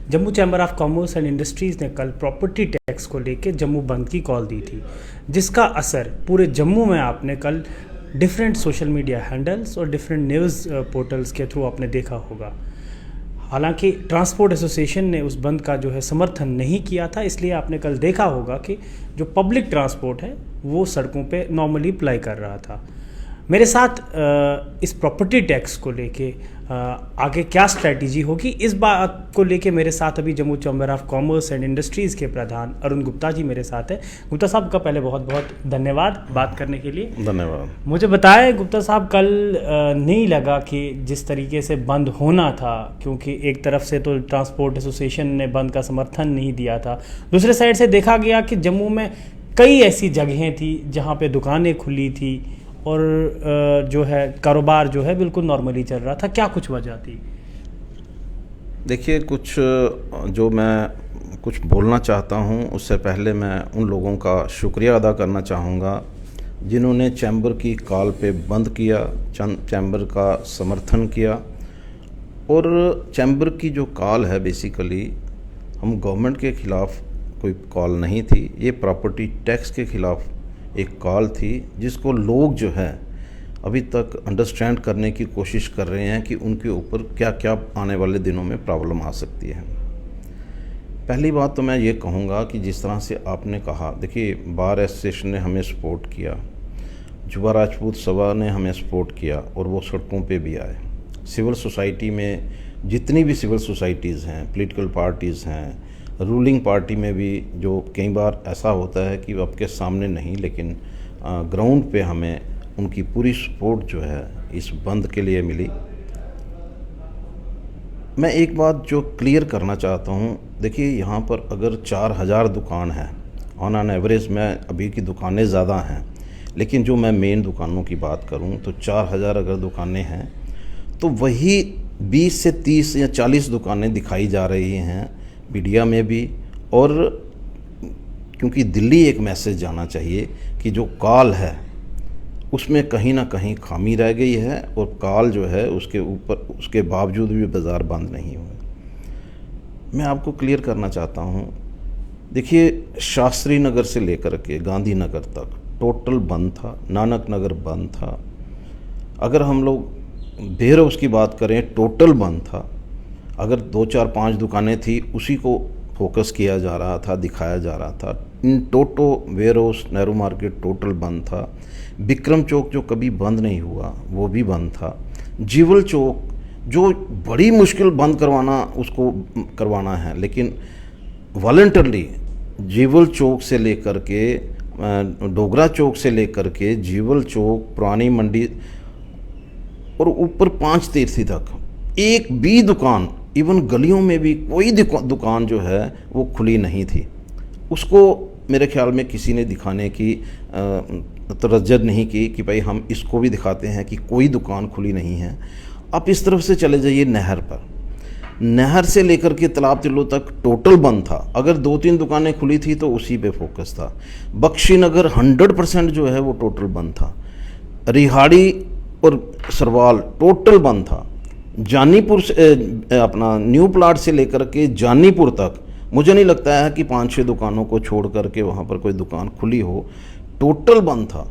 Jammu chamber of commerce and industries ने कल property tax को लेकर जम्मू बंद की कॉल दी थी, जिसका असर पूरे जम्मू में आपने कल डिफरेंट सोशल मीडिया हैंडल्स और डिफरेंट न्यूज़ पोर्टल्स के थ्रू आपने देखा होगा। हालांकि ट्रांसपोर्ट एसोसिएशन ने उस बंद का जो है समर्थन नहीं किया था, इसलिए आपने कल देखा होगा कि जो पब्लिक ट्रांसपोर्ट है वो सड़कों पे नॉर्मली अप्लाई कर रहा था। मेरे साथ इस प्रॉपर्टी टैक्स को लेके आगे क्या स्ट्रैटेजी होगी, इस बात को लेके मेरे साथ अभी Jammu chamber of commerce and industries के प्रधान अरुण गुप्ता जी मेरे साथ है। गुप्ता साहब का पहले बहुत बहुत धन्यवाद बात करने के लिए। धन्यवाद। मुझे बताएं गुप्ता साहब, कल नहीं लगा कि जिस तरीके से बंद होना था, क्योंकि एक तरफ से तो ट्रांसपोर्ट एसोसिएशन ने बंद का समर्थन नहीं दिया था, दूसरे साइड से देखा गया कि जम्मू में कई ऐसी जगहें थी जहाँ पे दुकानें खुली थी और जो है कारोबार जो है बिल्कुल नॉर्मली चल रहा था। क्या कुछ वजह थी? देखिए, जो मैं कुछ बोलना चाहता हूँ उससे पहले मैं उन लोगों का शुक्रिया अदा करना चाहूँगा जिन्होंने चैम्बर की कॉल पे बंद किया, चैम्बर का समर्थन किया। और चैम्बर की जो कॉल है, बेसिकली हम गवर्नमेंट के ख़िलाफ़ कोई कॉल नहीं थी, ये प्रॉपर्टी टैक्स के ख़िलाफ़ एक कॉल थी, जिसको लोग जो है अभी तक अंडरस्टैंड करने की कोशिश कर रहे हैं कि उनके ऊपर क्या क्या आने वाले दिनों में प्रॉब्लम आ सकती है। पहली बात तो मैं ये कहूँगा कि जिस तरह से आपने कहा, देखिए बार एसोसिएशन ने हमें सपोर्ट किया, युवा राजपूत सभा ने हमें सपोर्ट किया और वो सड़कों पे भी आए। सिविल सोसाइटी में जितनी भी सिविल सोसाइटीज़ हैं, पॉलिटिकल पार्टीज़ हैं, रूलिंग पार्टी में भी, जो कई बार ऐसा होता है कि आपके सामने नहीं लेकिन ग्राउंड पे हमें उनकी पूरी सपोर्ट जो है इस बंद के लिए मिली। मैं एक बात जो क्लियर करना चाहता हूँ, देखिए यहाँ पर अगर 4000 दुकान है ऑन एन एवरेज, में अभी की दुकानें ज़्यादा हैं लेकिन जो मैं मेन दुकानों की बात करूँ तो 4000 अगर दुकानें हैं तो वही 20 से 30 या 40 दुकानें दिखाई जा रही हैं मीडिया में भी। और क्योंकि दिल्ली एक मैसेज जाना चाहिए कि जो कॉल है उसमें कहीं ना कहीं खामी रह गई है और कॉल जो है उसके ऊपर, उसके बावजूद भी बाज़ार बंद नहीं हुए। मैं आपको क्लियर करना चाहता हूँ, देखिए शास्त्री नगर से लेकर के गांधी नगर तक टोटल बंद था, नानक नगर बंद था। अगर हम लोग बेर हाउस की बात करें, टोटल बंद था। अगर 2 4 5 दुकानें थी उसी को फोकस किया जा रहा था, दिखाया जा रहा था। इन टोटो warehouse, Nehru market total बंद था। विक्रम चौक जो कभी बंद नहीं हुआ वो भी बंद था। जीवल चौक जो बड़ी मुश्किल बंद करवाना है, लेकिन वॉलंटरली जीवल चौक से लेकर के डोगरा चौक से लेकर के जीवल चौक, पुरानी मंडी और ऊपर 5 तीर्थी तक एक भी दुकान, इवन गलियों में भी कोई दुकान जो है वो खुली नहीं थी। उसको मेरे ख्याल में किसी ने दिखाने की तरज्जद नहीं की कि भाई हम इसको भी दिखाते हैं कि कोई दुकान खुली नहीं है। आप इस तरफ से चले जाइए नहर पर, नहर से लेकर के तालाब तिल्लो तक टोटल बंद था। अगर 2-3 दुकानें खुली थी तो उसी पे फोकस था। बख्शी नगर 100% जो है वो टोटल बंद था। रिहाड़ी और सरवाल टोटल बंद था। जानीपुर से अपना न्यू प्लाट से लेकर के जानीपुर तक मुझे नहीं लगता है कि 5-6 दुकानों को छोड़ करके वहाँ पर कोई दुकान खुली हो, टोटल बंद था।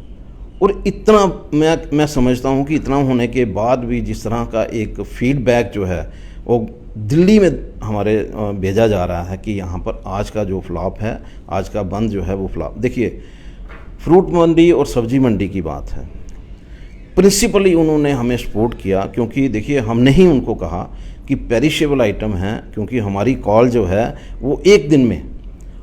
और इतना मैं समझता हूँ कि इतना होने के बाद भी जिस तरह का एक फीडबैक जो है वो दिल्ली में हमारे भेजा जा रहा है कि यहाँ पर आज का जो फ्लॉप है, आज का बंद जो है वो फ्लॉप। देखिए फ्रूट मंडी और सब्जी मंडी की बात है, प्रिंसिपली उन्होंने हमें सपोर्ट किया, क्योंकि देखिए हमने ही उनको कहा कि पेरिशेबल आइटम हैं, क्योंकि हमारी कॉल जो है वो एक दिन में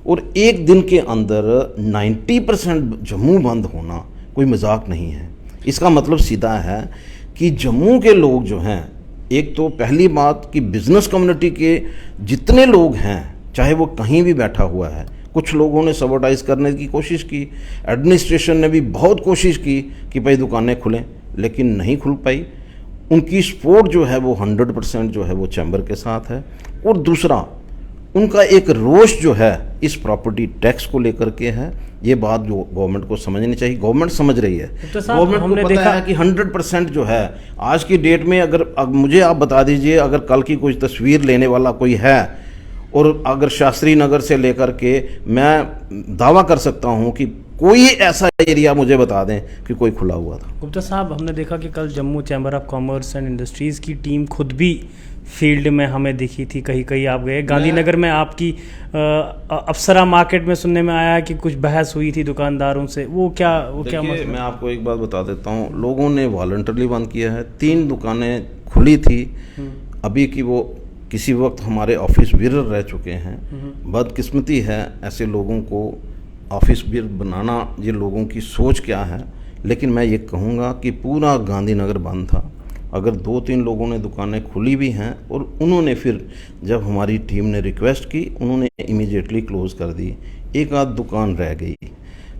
और एक दिन के अंदर 90% जम्मू बंद होना कोई मजाक नहीं है। इसका मतलब सीधा है कि जम्मू के लोग जो हैं, एक तो पहली बात कि बिज़नेस कम्युनिटी के जितने लोग हैं, चाहे वो कहीं भी बैठा हुआ है, कुछ लोगों ने सबोटाइज करने की कोशिश की, एडमिनिस्ट्रेशन ने भी बहुत कोशिश की कि भाई दुकानें खुलें, लेकिन नहीं खुल पाई। उनकी सपोर्ट जो है वो 100% जो है वो चैम्बर के साथ है। और दूसरा उनका एक रोष जो है इस प्रॉपर्टी टैक्स को लेकर के है। ये बात जो गवर्नमेंट को समझनी चाहिए, गवर्नमेंट समझ रही है। गवर्नमेंट को पता है कि 100% जो है आज की डेट में, अगर मुझे आप बता दीजिए, अगर कल की कोई तस्वीर लेने वाला कोई है और अगर शास्त्री नगर से लेकर के मैं दावा कर सकता हूं कि कोई ऐसा एरिया मुझे बता दें कि कोई खुला हुआ था। गुप्ता साहब, हमने देखा कि कल Jammu chamber of commerce and industries की टीम खुद भी फील्ड में हमें दिखी थी, कहीं कहीं आप गए। गांधीनगर में आपकी अप्सरा मार्केट में सुनने में आया कि कुछ बहस हुई थी दुकानदारों से, वो क्या देखिए, मैं आपको एक बात बता देता हूँ, लोगों ने वॉलंटरली बंद किया है। 3 दुकानें खुली थी अभी की, वो किसी वक्त हमारे ऑफिस बियर रह चुके हैं। बदकिस्मती है ऐसे लोगों को ऑफिस बियर बनाना, ये लोगों की सोच क्या है। लेकिन मैं ये कहूँगा कि पूरा गांधीनगर बंद था। अगर 2-3 लोगों ने दुकानें खुली भी हैं और उन्होंने फिर जब हमारी टीम ने रिक्वेस्ट की, उन्होंने इमीडिएटली क्लोज़ कर दी। एक आध दुकान रह गई।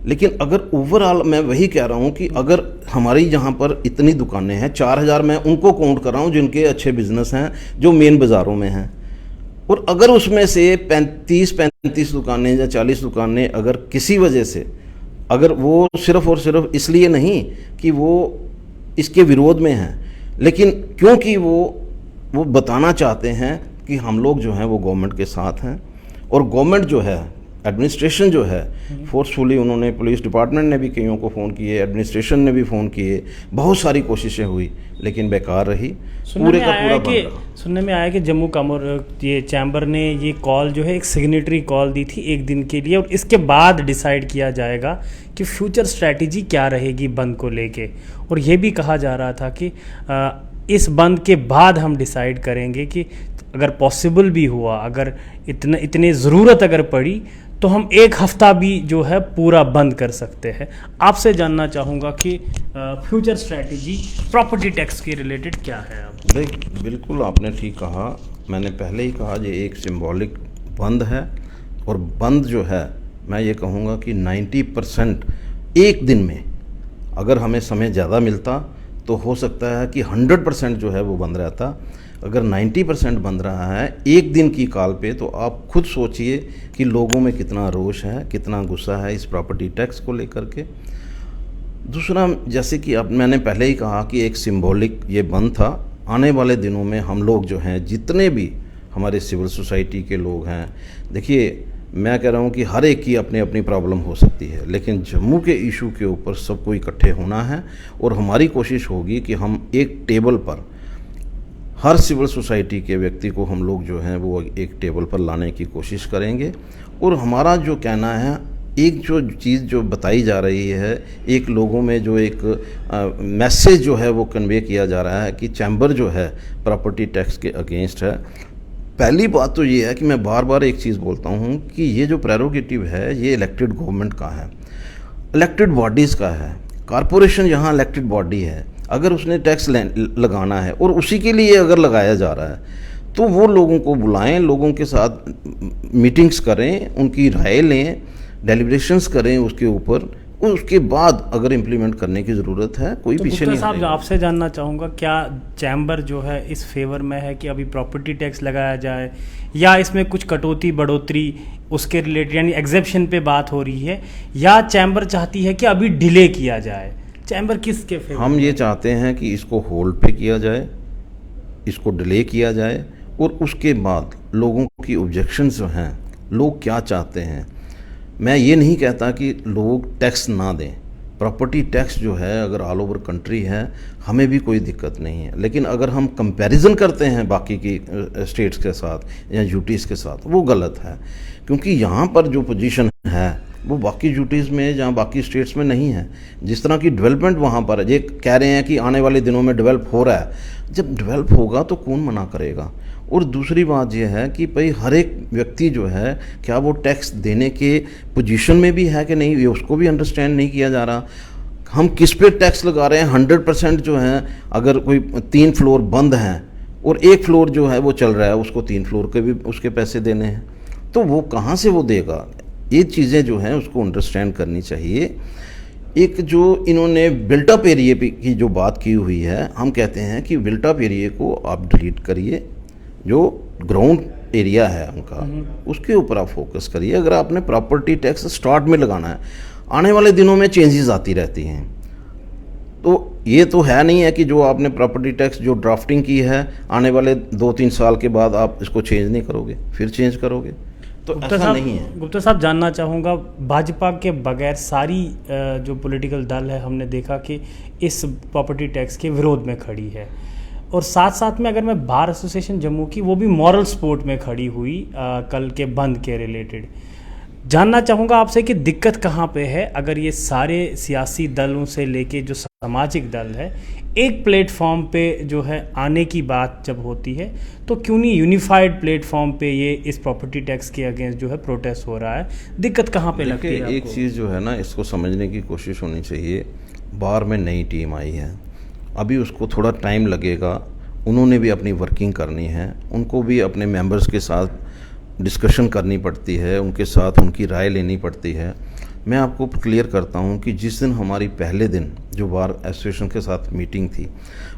लेकिन अगर ओवरऑल मैं वही कह रहा हूँ कि अगर हमारी यहाँ पर इतनी दुकानें हैं, 4000 मैं उनको काउंट कर रहा हूँ जिनके अच्छे बिजनेस हैं, जो मेन बाज़ारों में हैं, और अगर उसमें से 35 दुकानें या 40 दुकानें अगर किसी वजह से, अगर वो सिर्फ़ और सिर्फ इसलिए नहीं कि वो इसके विरोध में हैं, लेकिन क्योंकि वो बताना चाहते हैं कि हम लोग जो हैं वो गवर्नमेंट के साथ हैं, और गवर्नमेंट जो है, एडमिनिस्ट्रेशन जो है, फोर्सफुली उन्होंने, पुलिस डिपार्टमेंट ने भी कईयों को फ़ोन किए, एडमिनिस्ट्रेशन ने भी फ़ोन किए, बहुत सारी कोशिशें हुई, लेकिन बेकार रही। पूरे का पूरा बंद रहा। सुनने में आया कि जम्मू ये चैम्बर ने ये कॉल जो है एक सिग्नेटरी कॉल दी थी 1 दिन के लिए, और इसके बाद डिसाइड किया जाएगा कि फ्यूचर स्ट्रैटेजी क्या रहेगी बंद को लेके। और ये भी कहा जा रहा था कि इस बंद के बाद हम डिसाइड करेंगे कि अगर पॉसिबल भी हुआ, अगर इतने ज़रूरत अगर पड़ी, तो हम 1 हफ्ता भी जो है पूरा बंद कर सकते हैं। आपसे जानना चाहूँगा कि फ्यूचर स्ट्रैटेजी प्रॉपर्टी टैक्स के रिलेटेड क्या है। आप बिल्कुल आपने ठीक कहा। मैंने पहले ही कहा, ये एक सिंबॉलिक बंद है, और बंद जो है मैं ये कहूँगा कि 90% एक दिन में, अगर हमें समय ज़्यादा मिलता तो हो सकता है कि 100% जो है वो बंद रहता। अगर 90% बंद रहा है एक दिन की कॉल पे, तो आप खुद सोचिए कि लोगों में कितना रोष है, कितना गुस्सा है इस प्रॉपर्टी टैक्स को लेकर के। दूसरा, जैसे कि अब मैंने पहले ही कहा कि एक सिंबॉलिक ये बंद था। आने वाले दिनों में हम लोग जो हैं, जितने भी हमारे सिविल सोसाइटी के लोग हैं, देखिए मैं कह रहा हूँ कि हर एक की अपनी अपनी प्रॉब्लम हो सकती है, लेकिन जम्मू के इशू के ऊपर सबको इकट्ठे होना है, और हमारी कोशिश होगी कि हम एक टेबल पर हर सिविल सोसाइटी के व्यक्ति को हम लोग जो हैं वो एक टेबल पर लाने की कोशिश करेंगे। और हमारा जो कहना है, एक जो चीज़ जो बताई जा रही है, एक लोगों में जो एक मैसेज जो है वो कन्वे किया जा रहा है कि चैम्बर जो है प्रॉपर्टी टैक्स के अगेंस्ट है। पहली बात तो ये है कि मैं बार बार एक चीज़ बोलता हूँ कि ये जो प्रेरोगेटिव है ये इलेक्टेड गवर्नमेंट का है, इलेक्टेड बॉडीज़ का है। कॉरपोरेशन यहाँ इलेक्टेड बॉडी है। अगर उसने टैक्स लगाना है और उसी के लिए अगर लगाया जा रहा है, तो वो लोगों को बुलाएं, लोगों के साथ मीटिंग्स करें, उनकी राय लें, डेलिब्रेशंस करें उसके ऊपर, और उसके बाद अगर इम्प्लीमेंट करने की ज़रूरत है, कोई तो पीछे नहीं साहब, हटेगा। आपसे जानना चाहूँगा, क्या चैम्बर जो है इस फेवर में है कि अभी प्रॉपर्टी टैक्स लगाया जाए, या इसमें कुछ कटौती बढ़ोतरी उसके रिलेटेड, यानी एग्जेप्शन पे बात हो रही है, या चैम्बर चाहती है कि अभी डिले किया जाए? चैम्बर किसके फेवर? हम ये चाहते हैं कि इसको होल्ड पे किया जाए, इसको डिले किया जाए, और उसके बाद लोगों की ऑब्जेक्शंस जो हैं, लोग क्या चाहते हैं। मैं ये नहीं कहता कि लोग टैक्स ना दें। प्रॉपर्टी टैक्स जो है अगर ऑल ओवर कंट्री है, हमें भी कोई दिक्कत नहीं है, लेकिन अगर हम कंपैरिजन करते हैं बाकी की स्टेट्स के साथ या यूटीज़ के साथ, वो गलत है। क्योंकि यहाँ पर जो पोजीशन है वो बाकी यूटीज़ में या बाकी स्टेट्स में नहीं है। जिस तरह की डेवलपमेंट वहाँ पर है, ये कह रहे हैं कि आने वाले दिनों में डेवलप हो रहा है, जब डेवलप होगा तो कौन मना करेगा। और दूसरी बात यह है कि भाई हर एक व्यक्ति जो है, क्या वो टैक्स देने के पोजीशन में भी है कि नहीं, ये उसको भी अंडरस्टैंड नहीं किया जा रहा। हम किस पे टैक्स लगा रहे हैं? 100% जो है, अगर कोई 3 फ्लोर बंद हैं और 1 फ्लोर जो है वो चल रहा है, उसको 3 फ्लोर के भी उसके पैसे देने हैं, तो वो कहाँ से वो देगा? ये चीज़ें जो हैं उसको अंडरस्टैंड करनी चाहिए। एक जो इन्होंने बिल्टअप एरिया की जो बात की हुई है, हम कहते हैं कि बिल्टअप एरिया को आप डिलीट करिए, जो ग्राउंड एरिया है उनका, उसके ऊपर आप फोकस करिए। अगर आपने प्रॉपर्टी टैक्स स्टार्ट में लगाना है, आने वाले दिनों में चेंजेस आती रहती हैं, तो ये तो है नहीं है कि जो आपने प्रॉपर्टी टैक्स जो ड्राफ्टिंग की है आने वाले 2-3 साल के बाद आप इसको चेंज नहीं करोगे, फिर चेंज करोगे, तो ऐसा नहीं है। गुप्ता साहब, जानना चाहूँगा, भाजपा के बगैर सारी जो पॉलिटिकल दल है, हमने देखा कि इस प्रॉपर्टी टैक्स के विरोध में खड़ी है, और साथ साथ में अगर मैं बार एसोसिएशन जम्मू की, वो भी मॉरल सपोर्ट में खड़ी हुई कल के बंद के रिलेटेड। जानना चाहूँगा आपसे कि दिक्कत कहाँ पे है, अगर ये सारे सियासी दलों से लेके जो सामाजिक दल है एक प्लेटफॉर्म पे जो है आने की बात जब होती है, तो क्यों नहीं यूनिफाइड प्लेटफॉर्म पे ये इस प्रॉपर्टी टैक्स के अगेंस्ट जो है प्रोटेस्ट हो रहा है? दिक्कत कहाँ पे लगती है आपको? एक चीज़ जो है ना, इसको समझने की कोशिश होनी चाहिए। बार में नई टीम आई है, अभी उसको थोड़ा टाइम लगेगा, उन्होंने भी अपनी वर्किंग करनी है, उनको भी अपने मेंबर्स के साथ डिस्कशन करनी पड़ती है, उनके साथ उनकी राय लेनी पड़ती है। मैं आपको क्लियर करता हूं कि जिस दिन हमारी पहले दिन जो बार एसोसिएशन के साथ मीटिंग थी,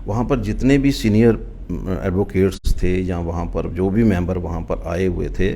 वहां पर जितने भी सीनियर एडवोकेट्स थे या वहां पर जो भी मेंबर वहां पर आए हुए थे,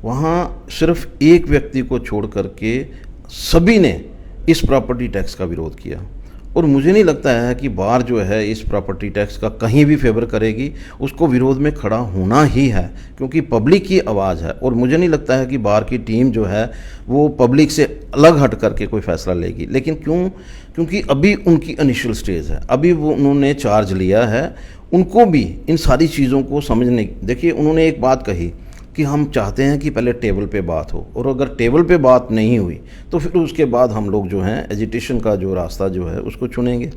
वहां सिर्फ एक व्यक्ति को छोड़ करके सभी ने इस प्रॉपर्टी टैक्स का विरोध किया। और मुझे नहीं लगता है कि बार जो है इस प्रॉपर्टी टैक्स का कहीं भी फेवर करेगी, उसको विरोध में खड़ा होना ही है, क्योंकि पब्लिक की आवाज़ है। और मुझे नहीं लगता है कि बार की टीम जो है वो पब्लिक से अलग हट करके कोई फैसला लेगी। लेकिन क्योंकि अभी उनकी इनिशियल स्टेज है, अभी वो उन्होंने चार्ज लिया है, उनको भी इन सारी चीज़ों को समझने, देखिए उन्होंने एक बात कही कि हम चाहते हैं कि पहले टेबल पे बात हो, और अगर टेबल पे बात नहीं हुई तो फिर उसके बाद हम लोग जो हैं एजिटेशन का जो रास्ता जो है उसको चुनेंगे।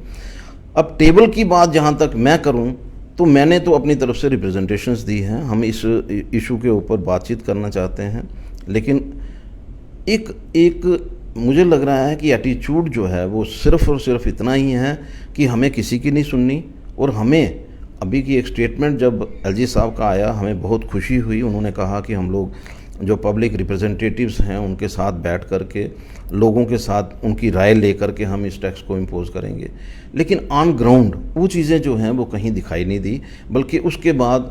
अब टेबल की बात जहाँ तक मैं करूँ, तो मैंने तो अपनी तरफ से रिप्रेजेंटेशंस दी हैं, हम इस इशू के ऊपर बातचीत करना चाहते हैं। लेकिन एक मुझे लग रहा है कि एटीट्यूड जो है वो सिर्फ़ और सिर्फ इतना ही है कि हमें किसी की नहीं सुननी। और हमें अभी की एक स्टेटमेंट जब एलजी साहब का आया, हमें बहुत खुशी हुई। उन्होंने कहा कि हम लोग जो पब्लिक रिप्रेजेंटेटिव्स हैं उनके साथ बैठ कर के, लोगों के साथ उनकी राय लेकर के हम इस टैक्स को इम्पोज करेंगे। लेकिन ऑन ग्राउंड वो चीज़ें जो हैं वो कहीं दिखाई नहीं दी, बल्कि उसके बाद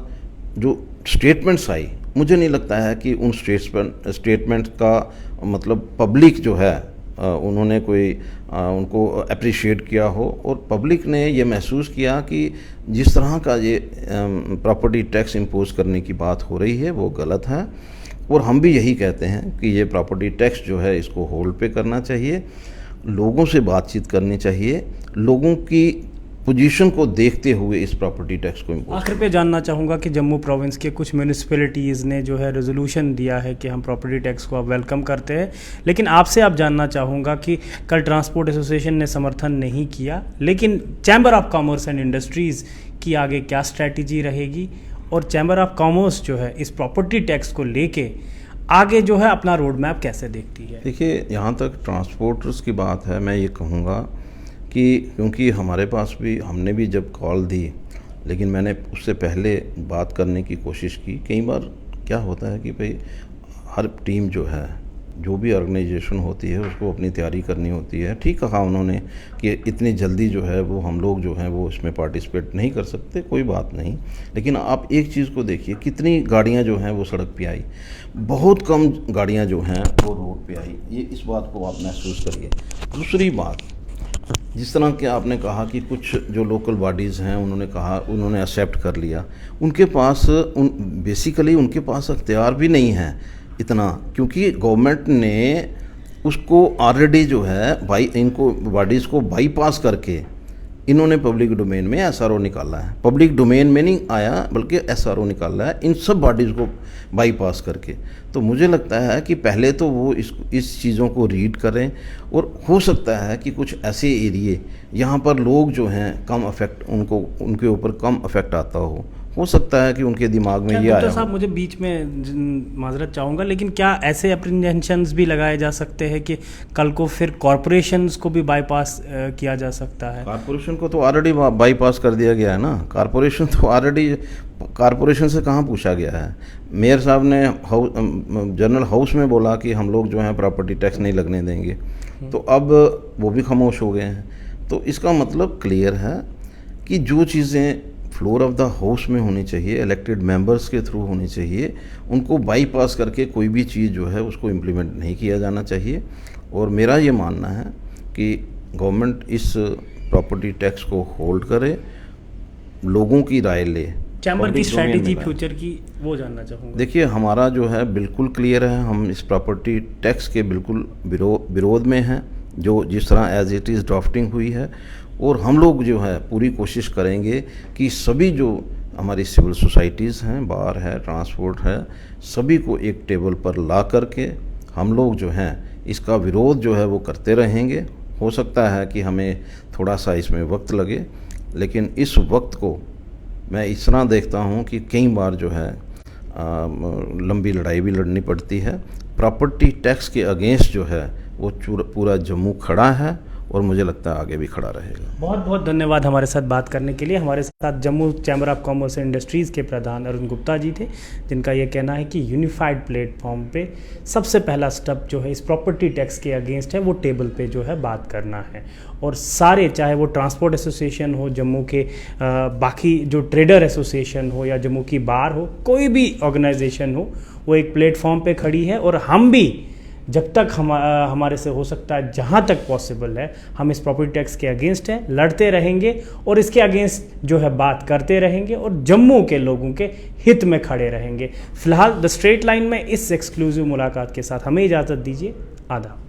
जो स्टेटमेंट्स आई, मुझे नहीं लगता है कि उन स्टेटमेंट्स का मतलब पब्लिक जो है उन्होंने कोई उनको अप्रिशिएट किया हो, और पब्लिक ने ये महसूस किया कि जिस तरह का ये प्रॉपर्टी टैक्स इम्पोज करने की बात हो रही है वो गलत है। और हम भी यही कहते हैं कि ये प्रॉपर्टी टैक्स जो है इसको होल्ड पे करना चाहिए, लोगों से बातचीत करनी चाहिए, लोगों की पोजीशन को देखते हुए इस प्रॉपर्टी टैक्स को इम्पोज। आखिर पे जानना चाहूँगा कि जम्मू प्रोविंस के कुछ म्यूनिसिपैलिटीज़ ने जो है रेजोल्यूशन दिया है कि हम प्रॉपर्टी टैक्स को अब वेलकम करते हैं, लेकिन आपसे आप जानना चाहूँगा कि कल ट्रांसपोर्ट एसोसिएशन ने समर्थन नहीं किया, लेकिन chamber of commerce and industries की आगे क्या स्ट्रैटेजी रहेगी, और चैम्बर ऑफ कॉमर्स जो है इस प्रॉपर्टी टैक्स को लेके आगे जो है अपना रोड मैप कैसे देखती है? देखिए, यहाँ तक ट्रांसपोर्टर्स की बात है, मैं ये कहूँगा कि क्योंकि हमारे पास भी, हमने भी जब कॉल दी, लेकिन मैंने उससे पहले बात करने की कोशिश की। कई बार क्या होता है कि भाई हर टीम जो है, जो भी ऑर्गेनाइजेशन होती है उसको अपनी तैयारी करनी होती है। ठीक कहा उन्होंने कि इतनी जल्दी जो है वो हम लोग जो हैं वो इसमें पार्टिसिपेट नहीं कर सकते, कोई बात नहीं। लेकिन आप एक चीज़ को देखिए, कितनी गाड़ियां जो हैं वो सड़क पे आई, बहुत कम गाड़ियां जो हैं वो रोड पे आई, ये इस बात को आप महसूस करिए। दूसरी बात, जिस तरह के आपने कहा कि कुछ जो लोकल बॉडीज़ हैं उन्होंने एक्सेप्ट कर लिया, उनके पास बेसिकली उनके पास अख्तियार भी नहीं है इतना, क्योंकि गवर्नमेंट ने उसको ऑलरेडी जो है इनको बॉडीज़ को बाईपास करके इन्होंने पब्लिक डोमेन में एसआरओ निकाला है। पब्लिक डोमेन में नहीं आया बल्कि एसआरओ निकाला है इन सब बॉडीज़ को बाईपास करके। तो मुझे लगता है कि पहले तो वो इस चीज़ों को रीड करें, और हो सकता है कि कुछ ऐसे एरिए यहाँ पर लोग जो हैं कम अफेक्ट, उनके ऊपर कम अफेक्ट आता हो सकता है कि उनके दिमाग में ये आया। साहब, मुझे बीच में माजरत चाहूँगा, लेकिन क्या ऐसे अप्रीहेंशंस भी लगाए जा सकते हैं कि कल को फिर कॉरपोरेशंस को भी बाईपास किया जा सकता है? कॉरपोरेशन को तो ऑलरेडी बाईपास कर दिया गया है ना। कॉरपोरेशन तो ऑलरेडी, कॉरपोरेशन से कहाँ पूछा गया है? मेयर साहब ने जनरल हाउस में बोला कि हम लोग जो है प्रॉपर्टी टैक्स नहीं लगने देंगे, तो अब वो भी खामोश हो गए हैं। तो इसका मतलब क्लियर है कि जो चीज़ें फ्लोर ऑफ द हाउस में होनी चाहिए, इलेक्टेड मेंबर्स के थ्रू होनी चाहिए, उनको बाईपास करके कोई भी चीज़ जो है उसको इम्प्लीमेंट नहीं किया जाना चाहिए। और मेरा ये मानना है कि गवर्नमेंट इस प्रॉपर्टी टैक्स को होल्ड करे, लोगों की राय ले। चैम्बर की Public domain में स्ट्रैटेजी लाए। फ्यूचर की वो जानना चाहूँगा। देखिए, हमारा जो है बिल्कुल क्लियर है, हम इस प्रॉपर्टी टैक्स के बिल्कुल विरोध में हैं, जो जिस तरह एज इट इज़ ड्राफ्टिंग हुई है। और हम लोग जो है पूरी कोशिश करेंगे कि सभी जो हमारी सिविल सोसाइटीज़ हैं, बार है, ट्रांसपोर्ट है, सभी को एक टेबल पर ला करके हम लोग जो हैं इसका विरोध जो है वो करते रहेंगे। हो सकता है कि हमें थोड़ा सा इसमें वक्त लगे, लेकिन इस वक्त को मैं इस तरह देखता हूँ कि कई बार जो है लंबी लड़ाई भी लड़नी पड़ती है। प्रॉपर्टी टैक्स के अगेंस्ट जो है वो पूरा जम्मू खड़ा है और मुझे लगता है आगे भी खड़ा रहेगा। बहुत बहुत धन्यवाद हमारे साथ बात करने के लिए। हमारे साथ Jammu chamber of commerce and industries के प्रधान अरुण गुप्ता जी थे, जिनका ये कहना है कि यूनिफाइड प्लेटफॉर्म पे सबसे पहला स्टेप जो है इस प्रॉपर्टी टैक्स के अगेंस्ट है, वो टेबल पे जो है बात करना है। और सारे, चाहे वो ट्रांसपोर्ट एसोसिएशन हो, जम्मू के बाकी जो ट्रेडर एसोसिएशन हो या जम्मू की बार हो, कोई भी ऑर्गेनाइजेशन हो, वो एक प्लेटफॉर्म पे खड़ी है। और हम भी जब तक हमारे से हो सकता है, जहाँ तक पॉसिबल है, हम इस प्रॉपर्टी टैक्स के अगेंस्ट हैं, लड़ते रहेंगे और इसके अगेंस्ट जो है बात करते रहेंगे और जम्मू के लोगों के हित में खड़े रहेंगे। फिलहाल द स्ट्रेट लाइन में इस एक्सक्लूसिव मुलाकात के साथ हमें इजाज़त दीजिए। आदाब।